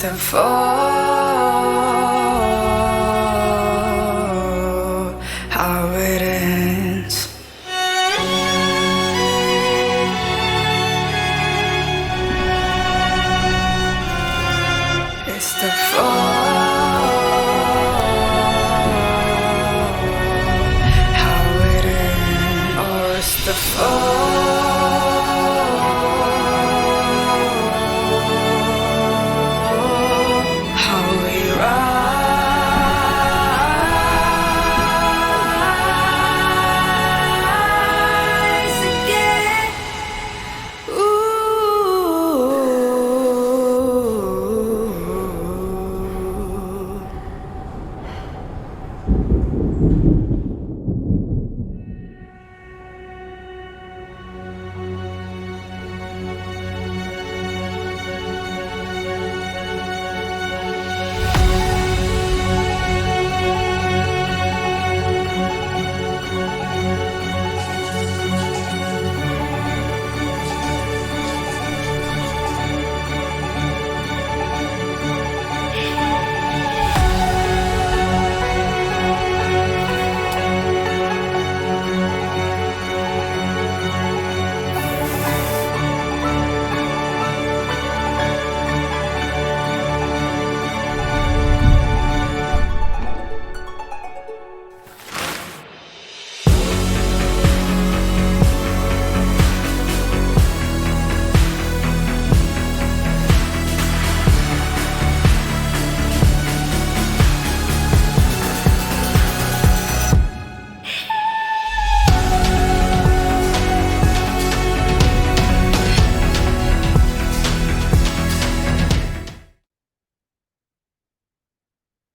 the fall, how it ends. It's the fall, how it ends. Or it's the fall, how we rise again. Ooh.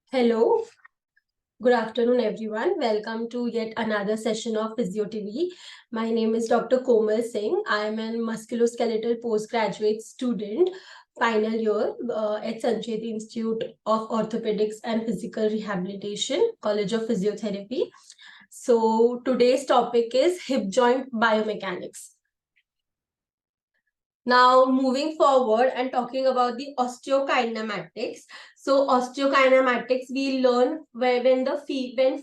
Hello, good afternoon, everyone. Welcome to yet another session of PhysioTV. My name is Dr. Komal Singh. I am a musculoskeletal postgraduate student, final year at Sancheti Institute of Orthopaedics and Physical Rehabilitation, College of Physiotherapy. So today's topic is hip joint biomechanics. Now, moving forward and talking about the osteokinematics. So, osteokinematics we learn when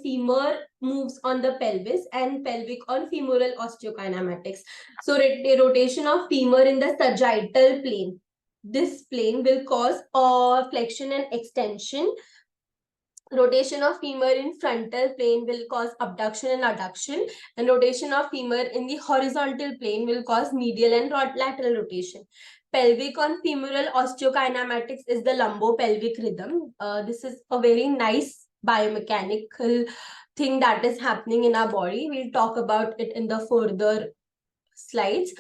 femur moves on the pelvis and pelvic on femoral osteokinematics. So, rotation of femur in the sagittal plane. This plane will cause flexion and extension. Rotation of femur in frontal plane will cause abduction and adduction, and rotation of femur in the horizontal plane will cause medial and lateral rotation. Pelvic on femoral osteokinematics is the lumbopelvic rhythm. This is a very nice biomechanical thing that is happening in our body. We'll talk about it in the further slides.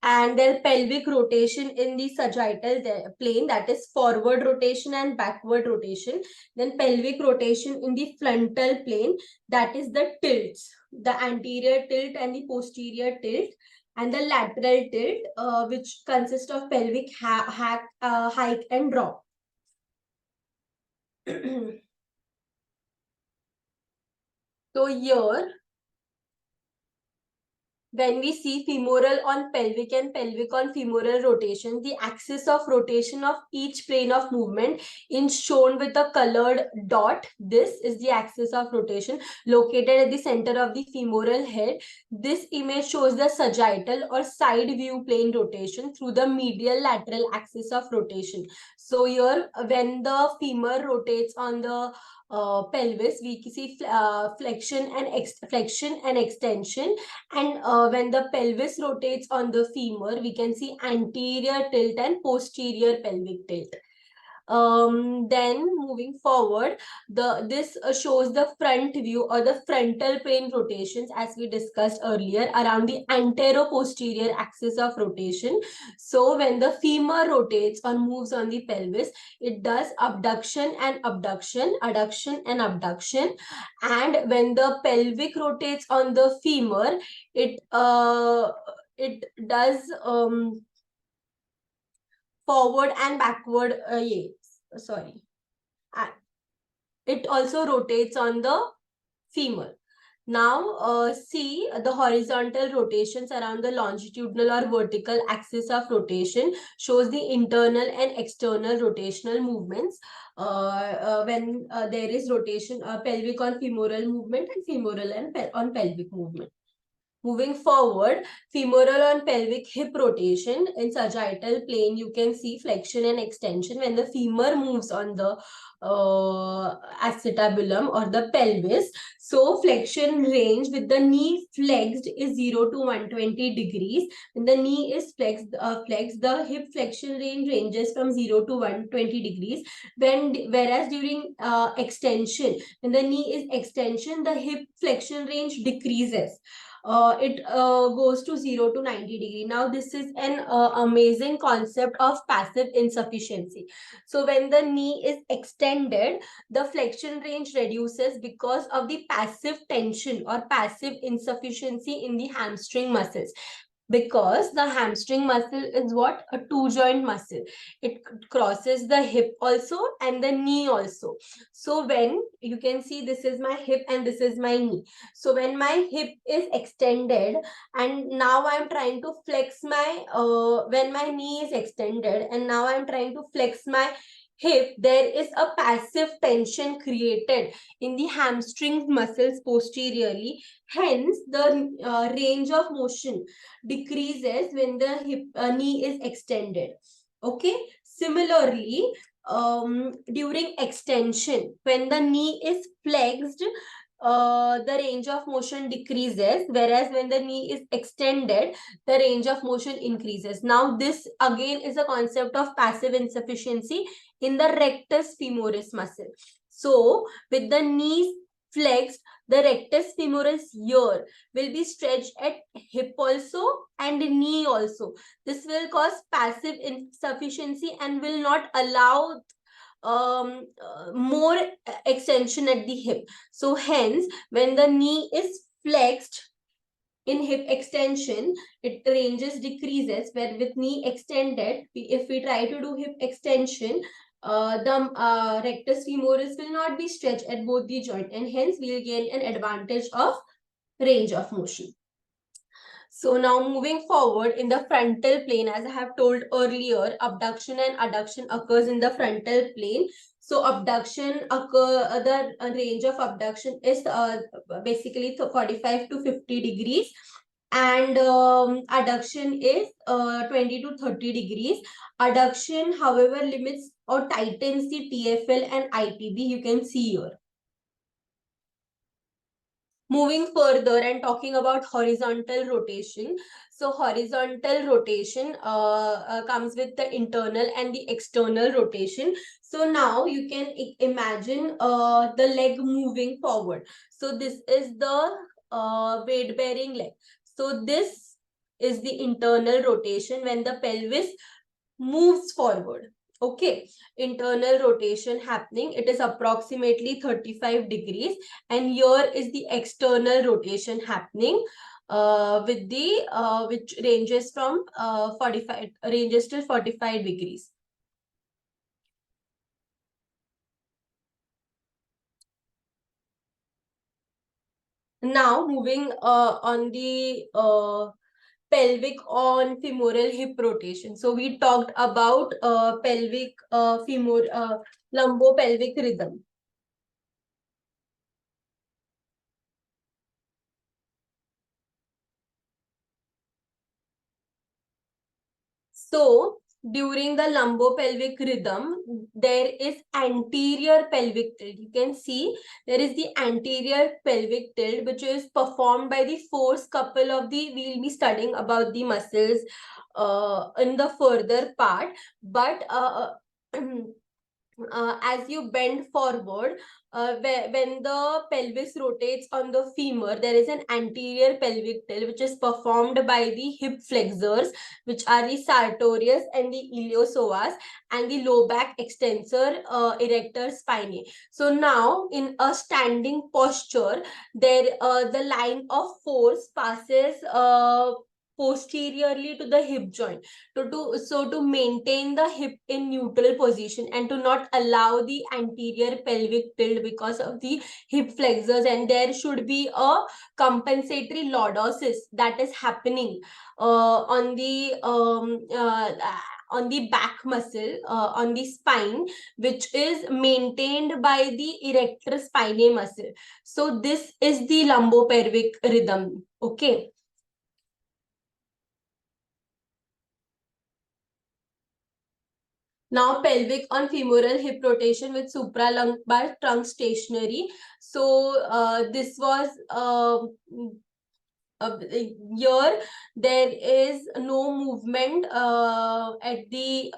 And then pelvic rotation in the sagittal plane, that is forward rotation and backward rotation. Then pelvic rotation in the frontal plane, that is the tilts, the anterior tilt and the posterior tilt, and the lateral tilt, which consists of pelvic hike and drop. So here, when we see femoral on pelvic and pelvic on femoral rotation, the axis of rotation of each plane of movement is shown with a colored dot. This is the axis of rotation located at the center of the femoral head. This image shows the sagittal or side view plane rotation through the medial lateral axis of rotation. So here, when the femur rotates on the pelvis, we see flexion and extension, and when the pelvis rotates on the femur, we can see anterior tilt and posterior pelvic tilt. Then moving forward, this shows the front view or the frontal plane rotations, as we discussed earlier, around the antero-posterior axis of rotation. So when the femur rotates or moves on the pelvis, it does abduction and abduction, adduction and abduction. And when the pelvic rotates on the femur, it does forward and backward. It also rotates on the femur. Now, see the horizontal rotations around the longitudinal or vertical axis of rotation shows the internal and external rotational movements when there is rotation, pelvic on femoral movement and femoral and on pelvic movement. Moving forward, femoral on pelvic hip rotation in sagittal plane, you can see flexion and extension when the femur moves on the acetabulum or the pelvis. So flexion range with the knee flexed is 0 to 120 degrees. When the knee is flexed, the hip flexion ranges from 0 to 120 degrees. Whereas during extension, when the knee is extension, the hip flexion range decreases. It goes to 0 to 90 degree. Now, this is an amazing concept of passive insufficiency. So when the knee is extended, the flexion range reduces because of the passive tension or passive insufficiency in the hamstring muscles, because the hamstring muscle is what? A two joint muscle. It crosses the hip also and the knee also. So when you can see, this is my hip and this is my knee. So when my hip is extended and now I'm trying to flex my when my knee is extended and now I'm trying to flex my hip, there is a passive tension created in the hamstring muscles posteriorly. Hence, the range of motion decreases when the hip knee is extended. Okay. Similarly, during extension, when the knee is flexed, the range of motion decreases, whereas when the knee is extended, the range of motion increases. Now, this again is a concept of passive insufficiency in the rectus femoris muscle. So, with the knees flexed, the rectus femoris here will be stretched at hip also and knee also. This will cause passive insufficiency and will not allow more extension at the hip. So hence, when the knee is flexed in hip extension, it ranges decreases, where with knee extended, if we try to do hip extension, the rectus femoris will not be stretched at both the joint, and hence we will gain an advantage of range of motion. So now moving forward, in the frontal plane, as I have told earlier, abduction and adduction occurs in the frontal plane. So abduction the range of abduction is basically 45 to 50 degrees, and adduction is 20 to 30 degrees. Adduction, however, limits or tightens the TFL and ITB. You can see here. Moving further and talking about horizontal rotation. So horizontal rotation comes with the internal and the external rotation. So now you can imagine the leg moving forward. So this is the weight bearing leg. So this is the internal rotation when the pelvis moves forward. Okay, internal rotation happening. It is approximately 35 degrees, and here is the external rotation happening with the which ranges from 45 ranges till 45 degrees. Now moving on the pelvic on femoral hip rotation. So we talked about pelvic lumbo-pelvic rhythm. So during the lumbopelvic rhythm, there is anterior pelvic tilt. You can see there is the anterior pelvic tilt, which is performed by the force couple of the, we'll be studying about the muscles in the further part. But as you bend forward, when the pelvis rotates on the femur, there is an anterior pelvic tilt which is performed by the hip flexors, which are the sartorius and the iliopsoas, and the low back extensor erector spinae. So now in a standing posture, there the line of force passes posteriorly to the hip joint to maintain the hip in neutral position and to not allow the anterior pelvic tilt because of the hip flexors, and there should be a compensatory lordosis that is happening on the back muscle on the spine, which is maintained by the erector spinae muscle. So this is the lumbopelvic rhythm. Okay. Now pelvic on femoral hip rotation with supralumbar trunk stationary. So this was here there is no movement at the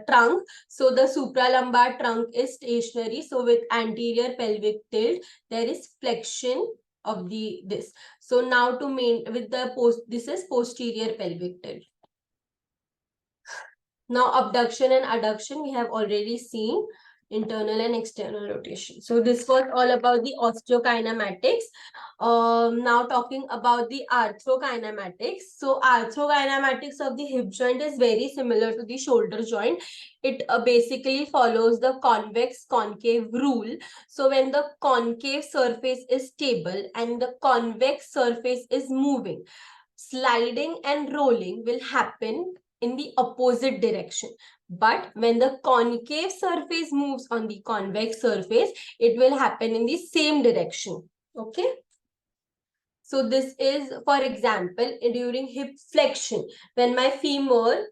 trunk, so the supralumbar trunk is stationary. So with anterior pelvic tilt there is flexion of the this. So now to main with the this is posterior pelvic tilt. Now abduction and adduction we have already seen, internal and external rotation. So this was all about the osteokinematics. Now talking about the arthrokinematics. So arthrokinematics of the hip joint is very similar to the shoulder joint. It basically follows the convex concave rule. So when the concave surface is stable and the convex surface is moving, sliding and rolling will happen in the opposite direction. But when the concave surface moves on the convex surface, it will happen in the same direction. Okay. So this is, for example, during hip flexion, when my femur,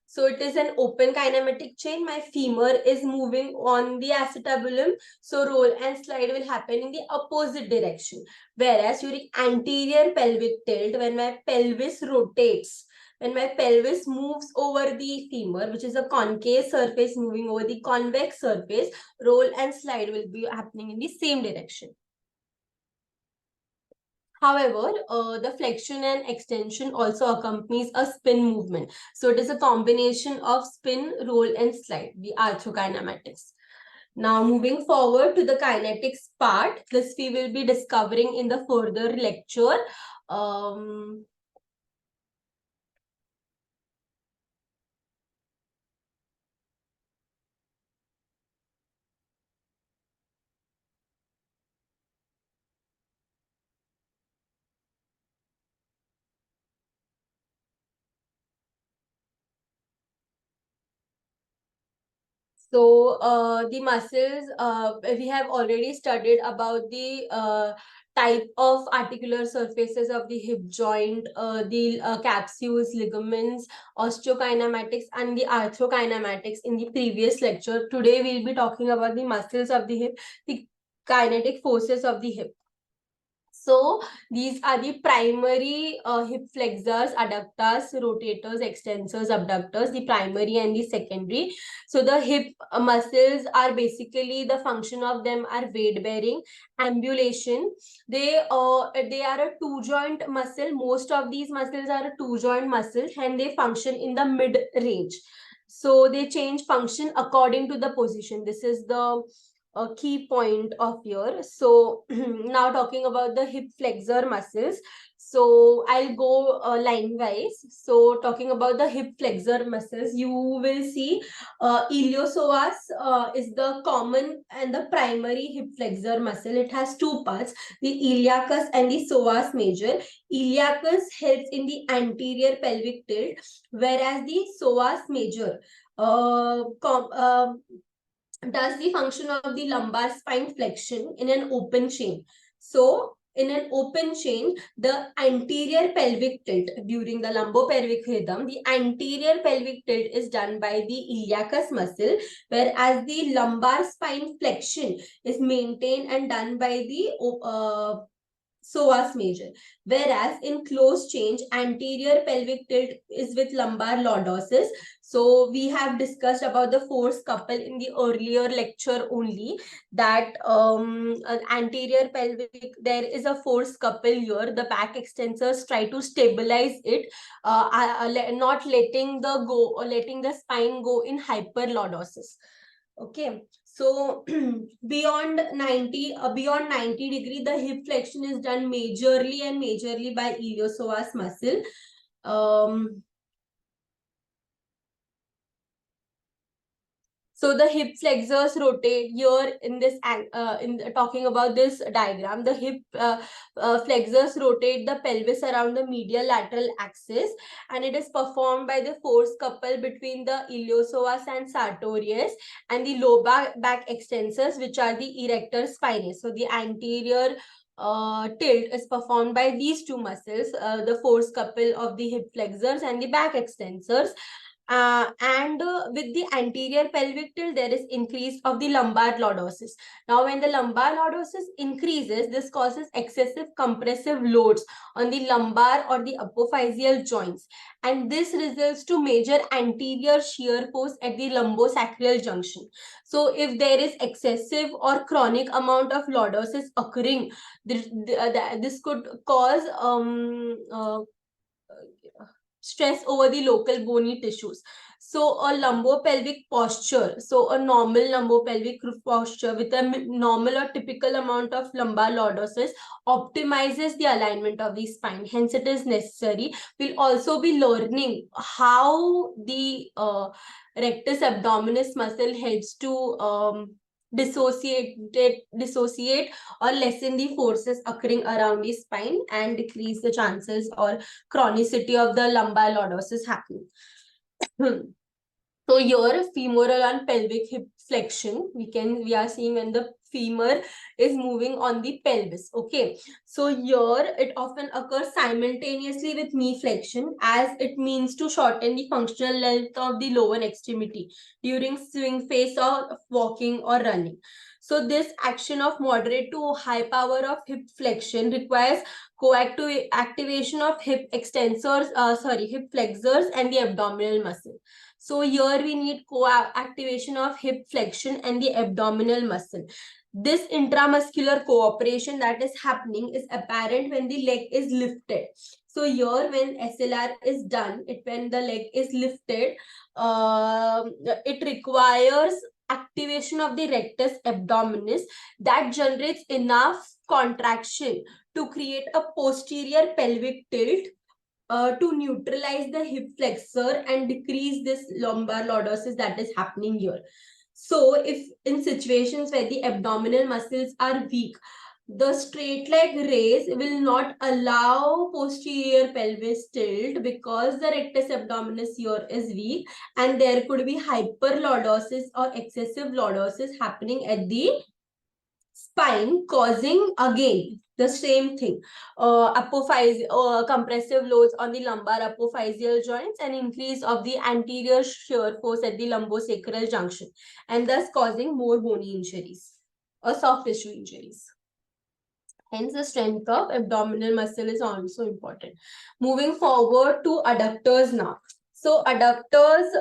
so it is an open kinematic chain, my femur is moving on the acetabulum, so roll and slide will happen in the opposite direction. Whereas during anterior pelvic tilt, when my pelvis rotates, when my pelvis moves over the femur, which is a concave surface moving over the convex surface, roll and slide will be happening in the same direction. However, the flexion and extension also accompanies a spin movement. So it is a combination of spin, roll, and slide, the arthrokinematics. Now moving forward to the kinetics part, this we will be discovering in the further lecture. So the muscles, we have already studied about the type of articular surfaces of the hip joint, the capsules, ligaments, osteokinematics, and the arthrokinematics in the previous lecture. Today we'll be talking about the muscles of the hip, the kinetic forces of the hip. So these are the primary hip flexors, adductors, rotators, extensors, abductors, the primary and the secondary. So the hip muscles are basically, the function of them are weight bearing, ambulation. They are a two joint muscle. Most of these muscles are a two joint muscle and they function in the mid range. So they change function according to the position. This is the a key point of here. So now talking about the hip flexor muscles. So I'll go line wise. So talking about the hip flexor muscles, you will see iliopsoas is the common and the primary hip flexor muscle. It has two parts, the iliacus and the psoas major. Iliacus helps in the anterior pelvic tilt, whereas the psoas major does the function of the lumbar spine flexion in an open chain. So in an open chain, the anterior pelvic tilt during the lumbopelvic rhythm, the anterior pelvic tilt is done by the iliacus muscle, whereas the lumbar spine flexion is maintained and done by the psoas major. Whereas in closed change, anterior pelvic tilt is with lumbar lordosis. So we have discussed about the force couple in the earlier lecture only, that anterior pelvic, there is a force couple here. The back extensors try to stabilize it, not letting the spine go in hyperlordosis. Okay, so beyond 90 degree, the hip flexion is done majorly by iliopsoas muscle. So the hip flexors rotate here in this talking about this diagram. The hip flexors rotate the pelvis around the medial lateral axis, and it is performed by the force couple between the iliopsoas and sartorius and the low back extensors, which are the erector spinae. So the anterior tilt is performed by these two muscles, the force couple of the hip flexors and the back extensors. With the anterior pelvic tilt, there is increase of the lumbar lordosis. Now, when the lumbar lordosis increases, this causes excessive compressive loads on the lumbar or the apophyseal joints. And this results to major anterior shear force at the lumbosacral junction. So, if there is excessive or chronic amount of lordosis occurring, this could cause stress over the local bony tissues. So a lumbopelvic posture, so a normal lumbopelvic posture with a normal or typical amount of lumbar lordosis optimizes the alignment of the spine. Hence, it is necessary. We'll also be learning how the rectus abdominis muscle helps to dissociate or lessen the forces occurring around the spine and decrease the chances or chronicity of the lumbar lordosis happening. So here, femoral and pelvic hip flexion, we are seeing when the femur is moving on the pelvis. Okay, so here it often occurs simultaneously with knee flexion, as it means to shorten the functional length of the lower extremity during swing phase or walking or running. So this action of moderate to high power of hip flexion requires co-activation of hip extensors, hip flexors and the abdominal muscle. So here we need co-activation of hip flexion and the abdominal muscle. This intramuscular cooperation that is happening is apparent when the leg is lifted. So here when SLR is done, when the leg is lifted, it requires activation of the rectus abdominis that generates enough contraction to create a posterior pelvic tilt to neutralize the hip flexor and decrease this lumbar lordosis that is happening here. So if in situations where the abdominal muscles are weak, the straight leg raise will not allow posterior pelvis tilt because the rectus abdominis here is weak, and there could be hyperlordosis or excessive lordosis happening at the spine, causing again the same thing, compressive loads on the lumbar apophyseal joints and increase of the anterior shear force at the lumbosacral junction, and thus causing more bony injuries or soft tissue injuries. Hence, the strength of abdominal muscle is also important. Moving forward to adductors now. So adductors,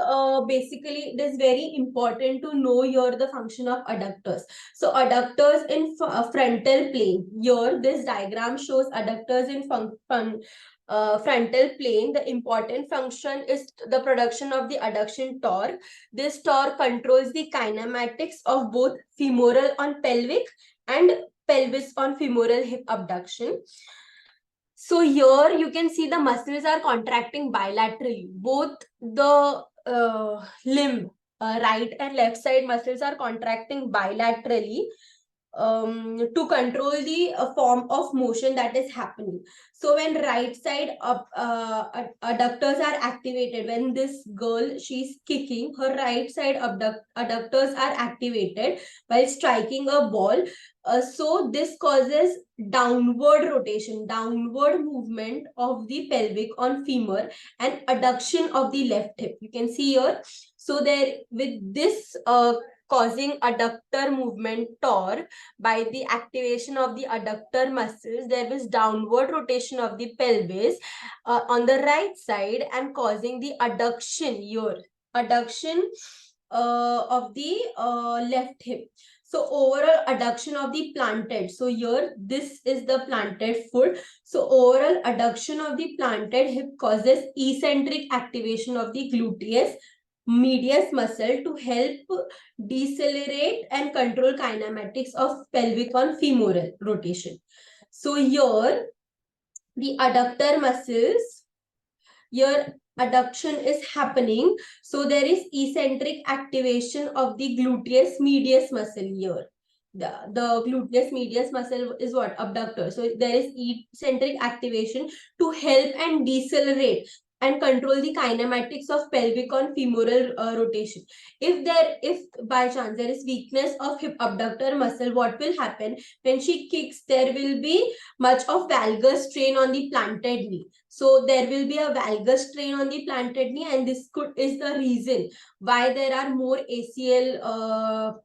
basically, it is very important to know here the function of adductors. So adductors in frontal plane. Here, this diagram shows adductors in frontal plane. The important function is the production of the adduction torque. This torque controls the kinematics of both femoral on pelvic and pelvis on femoral hip abduction. So here you can see the muscles are contracting bilaterally. Both the limb, right and left side muscles are contracting bilaterally to control the form of motion that is happening. So when right side adductors are activated, when this girl, she's kicking, her right side adductors are activated while striking a ball. So this causes downward rotation, downward movement of the pelvic on femur and adduction of the left hip. You can see here. So there, with this causing adductor movement torque by the activation of the adductor muscles, there is downward rotation of the pelvis on the right side and causing the adduction here, adduction of the left hip. So overall adduction of the planted. So here, this is the planted foot. So overall adduction of the planted hip causes eccentric activation of the gluteus medius muscle to help decelerate and control kinematics of pelvic on femoral rotation. So here, the adductor muscles Your adduction is happening. So there is eccentric activation of the gluteus medius muscle here. The gluteus medius muscle is what? Abductor. So there is eccentric activation to help and decelerate and control the kinematics of pelvic on femoral rotation. If by chance there is weakness of hip abductor muscle, what will happen? When she kicks, there will be much of valgus strain on the planted knee. So there will be a valgus strain on the planted knee, and this is the reason why there are more ACL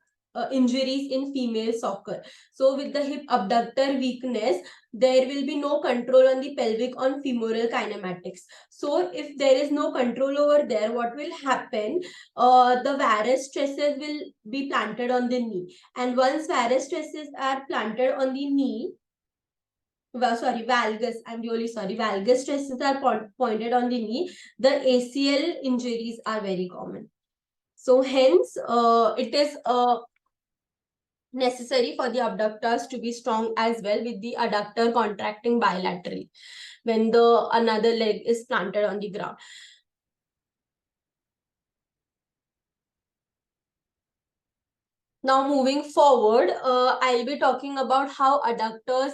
injuries in female soccer. So with the hip abductor weakness, there will be no control on the pelvic on femoral kinematics. So if there is no control over there, what will happen? The varus stresses will be planted on the knee, and once varus stresses are planted on the knee, valgus, I'm really sorry, valgus stresses are pointed on the knee, the ACL injuries are very common. So hence, it is necessary for the abductors to be strong as well, with the adductor contracting bilaterally when the another leg is planted on the ground. Now moving forward, I'll be talking about how adductors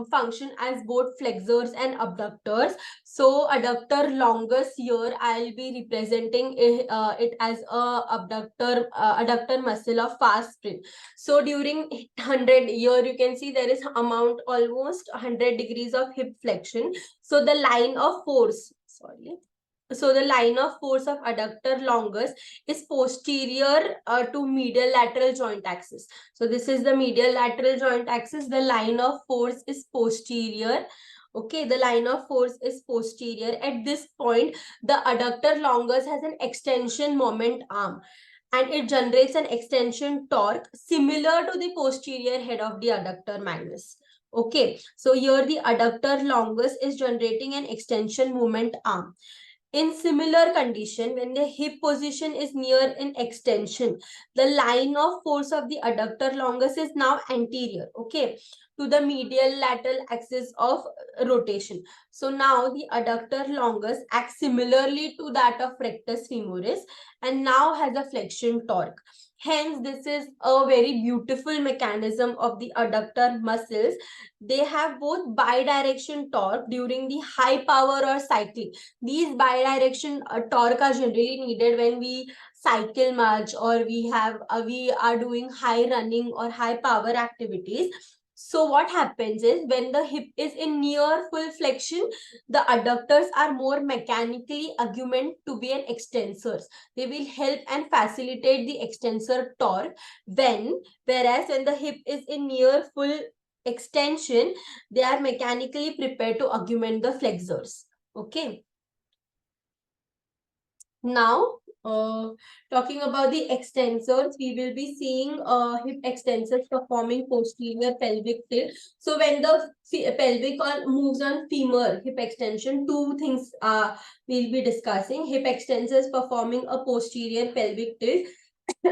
function as both flexors and abductors. So adductor longus here, I'll be representing it as a adductor muscle of fast sprint. So during 100 here, you can see there is amount almost 100 degrees of hip flexion. So the line of force, So the line of force of adductor longus is posterior to medial lateral joint axis. So this is the medial lateral joint axis. The line of force is posterior. Okay, the line of force is posterior. At this point, the adductor longus has an extension moment arm, and it generates an extension torque similar to the posterior head of the adductor magnus. Okay, so here the adductor longus is generating an extension moment arm. In similar condition, when the hip position is near an extension, the line of force of the adductor longus is now anterior, okay, to the medial lateral axis of rotation. So now the adductor longus acts similarly to that of rectus femoris and now has a flexion torque. Hence, this is a very beautiful mechanism of the adductor muscles. They have both bidirection torque during the high power or cycling. These bidirection torque are generally needed when we cycle much, or we are doing high running or high power activities. So what happens is, when the hip is in near full flexion, the adductors are more mechanically augment to be an extensors. They will help and facilitate the extensor torque. Whereas when the hip is in near full extension, they are mechanically prepared to augment the flexors. Okay. Now, talking about the extensors, we will be seeing hip extensors performing posterior pelvic tilt. So when the pelvic moves on femur hip extension, two things we'll be discussing: hip extensors performing a posterior pelvic tilt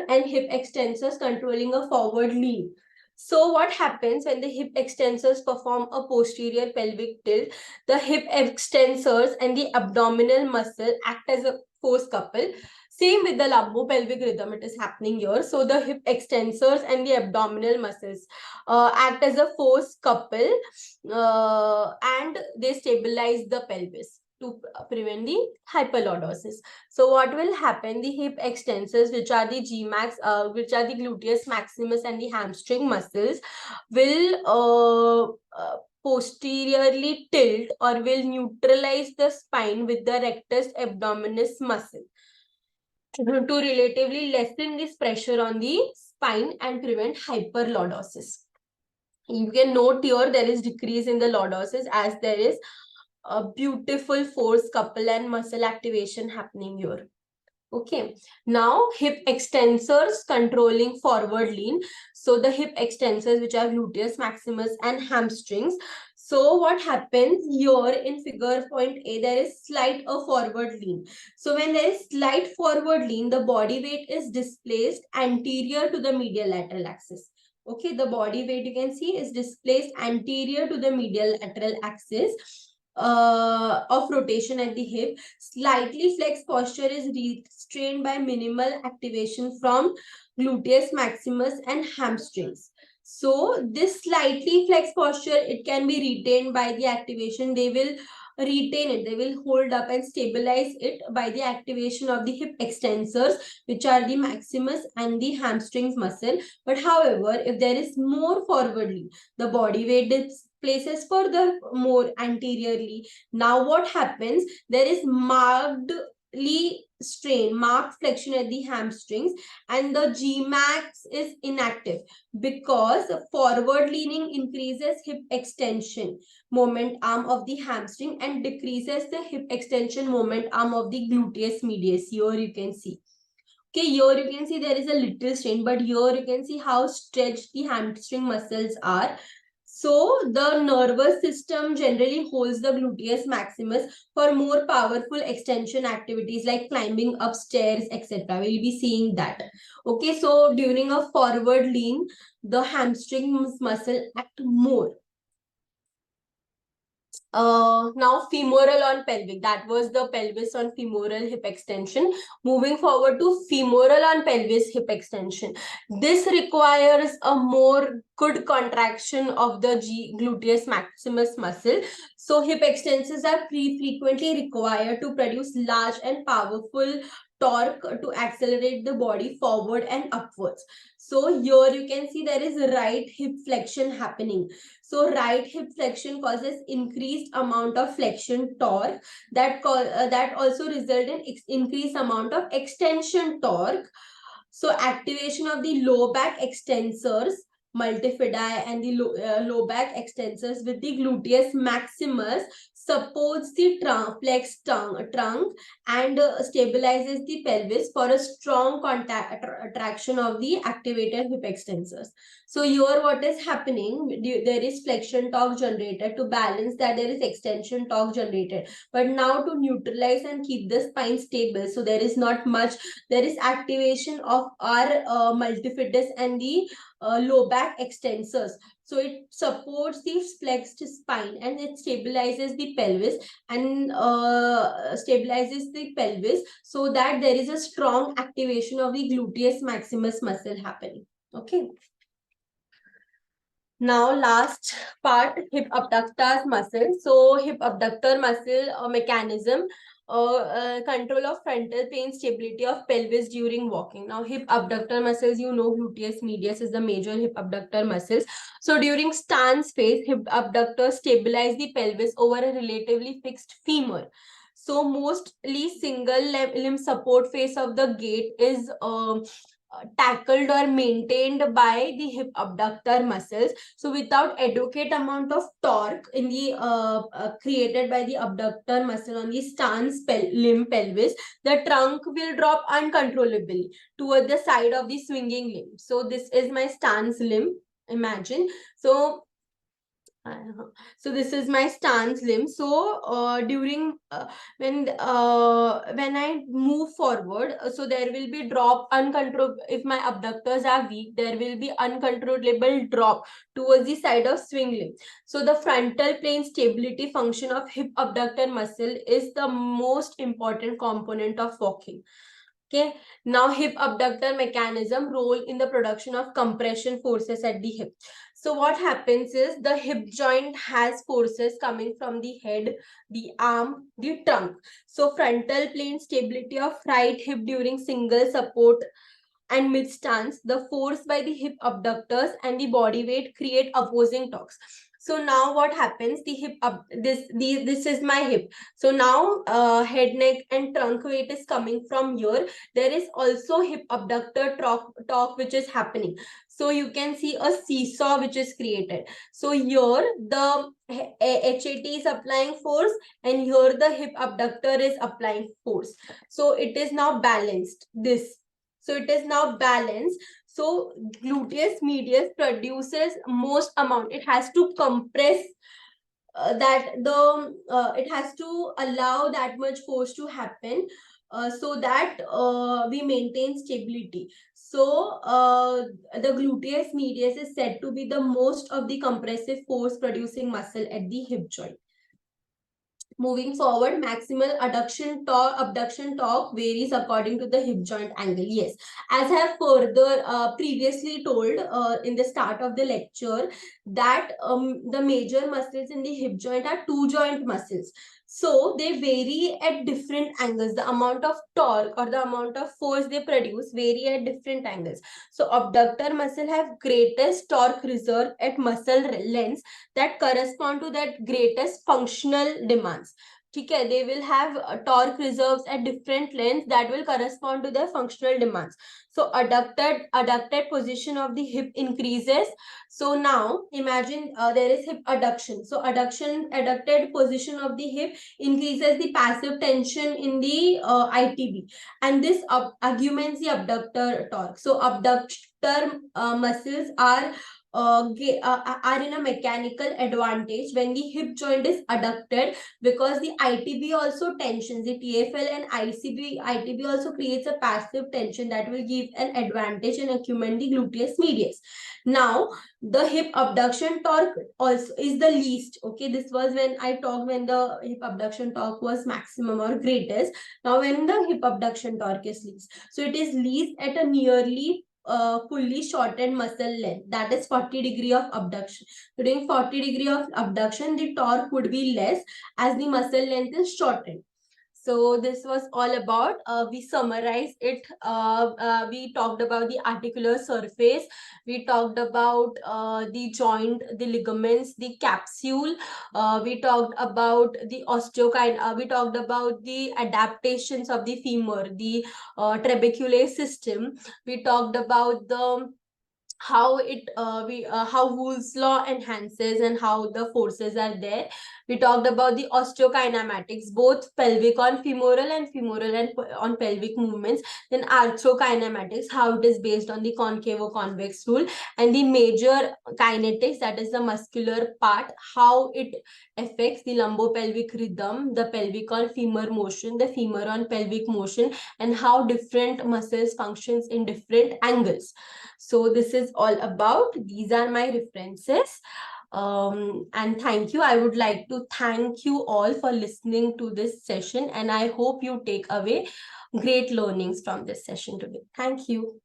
and hip extensors controlling a forward lean. So what happens when the hip extensors perform a posterior pelvic tilt? The hip extensors and the abdominal muscle act as a force couple. Same with the lumbopelvic rhythm, it is happening here. So the hip extensors and the abdominal muscles act as a force couple, and they stabilize the pelvis to prevent the hyperlordosis. So what will happen? The hip extensors, which are the Gmax, which are the gluteus maximus and the hamstring muscles, will posteriorly tilt or will neutralize the spine with the rectus abdominis muscle to relatively lessen this pressure on the spine and prevent hyperlordosis. You can note here there is decrease in the lordosis as there is a beautiful force couple and muscle activation happening here. Okay, now hip extensors controlling forward lean. So the hip extensors, which are gluteus maximus and hamstrings. So what happens here in figure point A, there is slight forward lean. So when there is slight forward lean, the body weight is displaced anterior to the medial lateral axis. Okay, the body weight you can see is displaced anterior to the medial lateral axis. of rotation at the hip. Slightly flexed posture is restrained by minimal activation from gluteus maximus and hamstrings. So this slightly flexed posture, it can be retained by the activation. They will retain it. They will hold up and stabilize it by the activation of the hip extensors, which are the maximus and the hamstrings muscle. But however, if there is more forwardly, the body weight places further more anteriorly. Now what happens? There is markedly strain, marked flexion at the hamstrings, and the Gmax is inactive because forward leaning increases hip extension moment arm of the hamstring and decreases the hip extension moment arm of the gluteus medius. Here you can see. Okay, here you can see there is a little strain, but here you can see how stretched the hamstring muscles are. So the nervous system generally holds the gluteus maximus for more powerful extension activities like climbing upstairs, etc. We'll be seeing that. Okay, so during a forward lean, the hamstring muscle act more. Now femoral on pelvic. That was the pelvis on femoral hip extension. Moving forward to femoral on pelvis hip extension. This requires a more good contraction of the gluteus maximus muscle. So hip extensors are frequently required to produce large and powerful torque to accelerate the body forward and upwards. So here you can see there is right hip flexion happening. So right hip flexion causes increased amount of flexion torque that also result in increased amount of extension torque. So activation of the low back extensors, multifidi, and the low back extensors with the gluteus maximus supports the flexed trunk and stabilizes the pelvis for a strong attraction of the activated hip extensors. So here what is happening, there is flexion torque generated. To balance that, there is extension torque generated. But now to neutralize and keep the spine stable, so there is not much, there is activation of our multifidus and the low back extensors. So it supports the flexed spine and it stabilizes the pelvis and so that there is a strong activation of the gluteus maximus muscle happening. Okay. Now last part, hip abductors muscle. So hip abductor muscle mechanism, control of frontal plane stability of pelvis during walking. Now hip abductor muscles, you know, gluteus medius is the major hip abductor muscles. So during stance phase, hip abductors stabilize the pelvis over a relatively fixed femur. So mostly single limb support phase of the gait is tackled or maintained by the hip abductor muscles. So without adequate amount of torque in the created by the abductor muscle on the stance limb pelvis, the trunk will drop uncontrollably toward the side of the swinging limb. So this is my stance limb, imagine. So this is my stance limb. So during when I move forward, so there will be drop uncontrolled. If my abductors are weak, there will be uncontrollable drop towards the side of swing limb. So the frontal plane stability function of hip abductor muscle is the most important component of walking. Okay, now hip abductor mechanism role in the production of compression forces at the hip. So what happens is the hip joint has forces coming from the head, the arm, the trunk. So frontal plane stability of right hip during single support and mid stance, the force by the hip abductors and the body weight create opposing torques. So now what happens, the hip up this is my hip. So now head, neck and trunk weight is coming from here. There is also hip abductor torque which is happening. So you can see a seesaw which is created. So here the HAT is applying force and here the hip abductor is applying force. So it is now balanced. So it is now balanced. So gluteus medius produces most amount. It has to compress it has to allow that much force to happen so that we maintain stability. So the gluteus medius is said to be the most of the compressive force producing muscle at the hip joint. Moving forward, maximal abduction torque varies according to the hip joint angle. Yes, as I have further previously told in the start of the lecture, that the major muscles in the hip joint are two joint muscles. So they vary at different angles. The amount of torque or the amount of force they produce vary at different angles. So abductor muscle have greatest torque reserve at muscle lengths that correspond to that greatest functional demands. Okay, they will have torque reserves at different lengths that will correspond to their functional demands. So adducted position of the hip increases. So now imagine there is hip adduction. So adducted position of the hip increases the passive tension in the ITB, and this augments the abductor torque. So abductor muscles are in a mechanical advantage when the hip joint is adducted, because the ITB also tensions, the TFL and ITB also creates a passive tension that will give an advantage and augment the gluteus medius. Now the hip abduction torque also is the least. Okay, this was when I talked when the hip abduction torque was maximum or greatest. Now when the hip abduction torque is least, so it is least at a nearly fully shortened muscle length, that is 40 degree of abduction. So during 40 degree of abduction, the torque would be less as the muscle length is shortened. So this was all about, we summarized it. We talked about the articular surface. We talked about the joint, the ligaments, the capsule. We talked about the we talked about the adaptations of the femur, the trabecular system. We talked about the how how Wooll's law enhances and how the forces are there. We talked about the osteokinematics, both pelvic on femoral and femoral and on pelvic movements. Then arthrokinematics, how it is based on the concavo-convex rule, and the major kinetics, that is the muscular part, how it affects the lumbopelvic rhythm, the pelvic on femur motion, the femur on pelvic motion, and how different muscles functions in different angles. So this is all about, these are my references. And thank you. I would like to thank you all for listening to this session, and I hope you take away great learnings from this session today. Thank you.